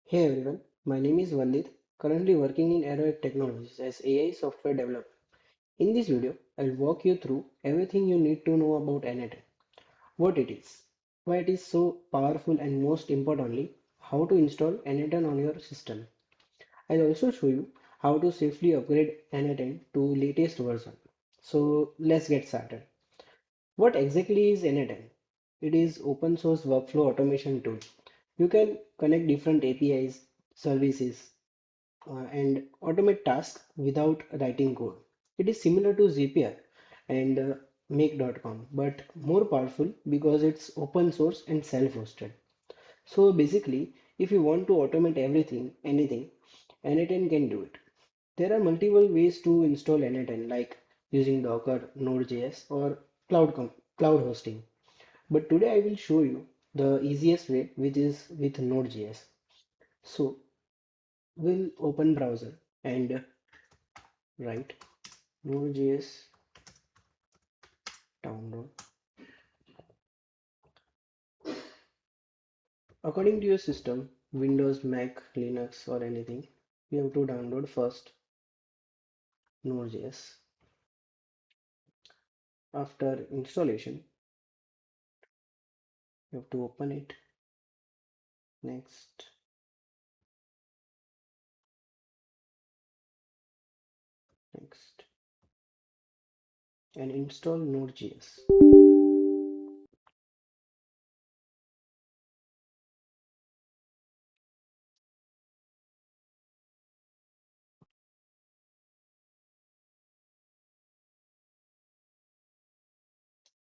Hey everyone, my name is Vandit, currently working in Aeroic Technologies as AI software developer. In this video, I'll walk you through everything you need to know about n8n, what it is, why it is so powerful, and most importantly, how to install n8n on your system. I'll also show you how to safely upgrade n8n to latest version. So let's get started. What exactly is n8n? It is open source workflow automation tool. You can connect different APIs, services, and automate tasks without writing code. It is similar to Zapier and make.com, but more powerful because it's open source and self-hosted. So basically, if you want to automate anything, n8n can do it. There are multiple ways to install n8n, like using Docker, Node.js, or cloud hosting. But today I will show you the easiest way, which is with Node.js. So we'll open browser and write Node.js download. According to your system, Windows, Mac, Linux, or anything, you have to download first Node.js. After installation, you have to open it. Next, next, and install Node.js.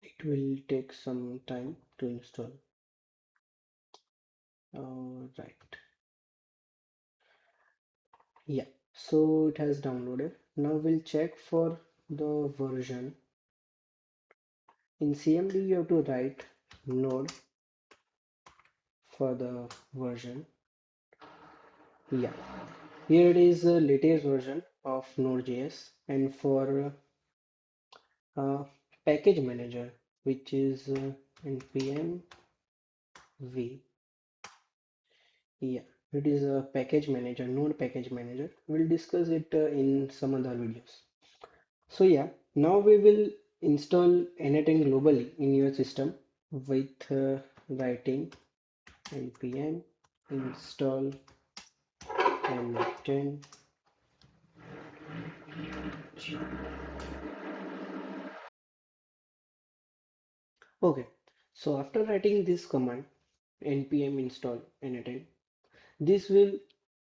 It will take some time to install. Right. Yeah. So it has downloaded. Now we'll check for the version. In CMD, you have to write node for the version. Yeah, here it is the latest version of Node.js, and for package manager, which is npm v. Yeah, it is a package manager, Node package manager. We'll discuss it in some other videos. So yeah, now we will install n8n globally in your system with writing npm install n8n. Okay, so after writing this command npm install n8n, this will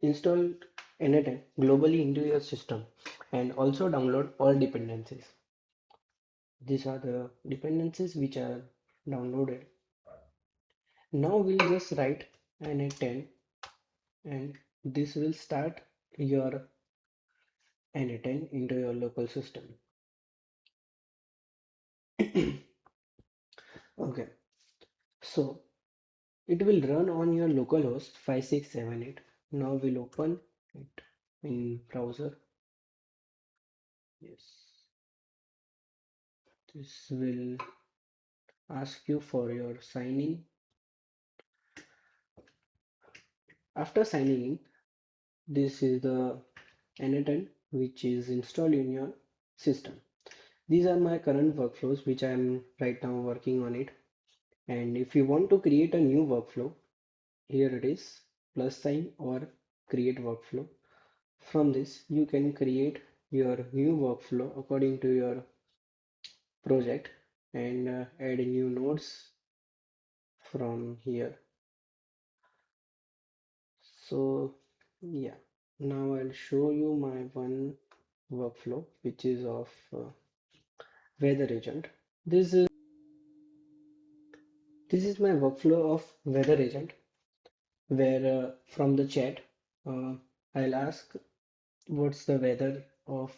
install n8n globally into your system and also download all dependencies. These are the dependencies which are downloaded. Now we'll just write n8n and this will start your n8n into your local system. Okay, so it will run on your localhost 5678. Now we'll open it in browser. Yes, this will ask you for your sign in. After signing in, this is the n8n which is installed in your system. These are my current workflows which I am right now working on it. And if you want to create a new workflow, here it is plus sign or create workflow. From this, you can create your new workflow according to your project and add new nodes from here. So yeah, now I'll show you my one workflow which is of weather agent. This is my workflow of weather agent where from the chat uh, I'll ask what's the weather of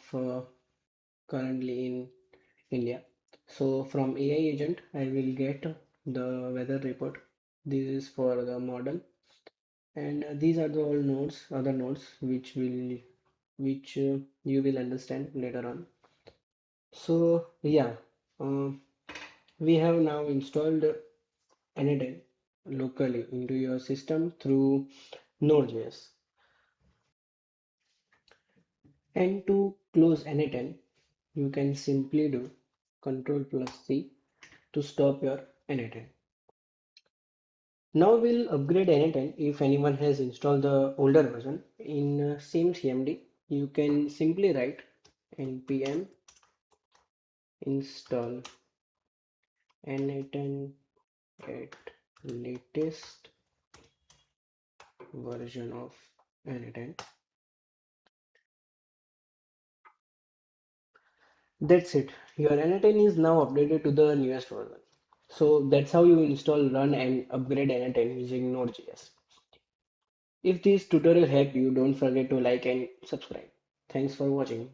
currently in India. So from AI agent I will get the weather report. This is for the model, and these are the all nodes, other nodes which you will understand later on. So yeah, um, we have now installed n8n locally into your system through Node.js. And to close n8n, you can simply do Ctrl plus C to stop your n8n. Now we'll upgrade n8n if anyone has installed the older version. In same cmd, you can simply write npm install n8n at latest version of n8n. That's it. Your n8n is now updated to the newest version. So that's how you install, run, and upgrade n8n using Node.js. If this tutorial helped you, don't forget to like and subscribe. Thanks for watching.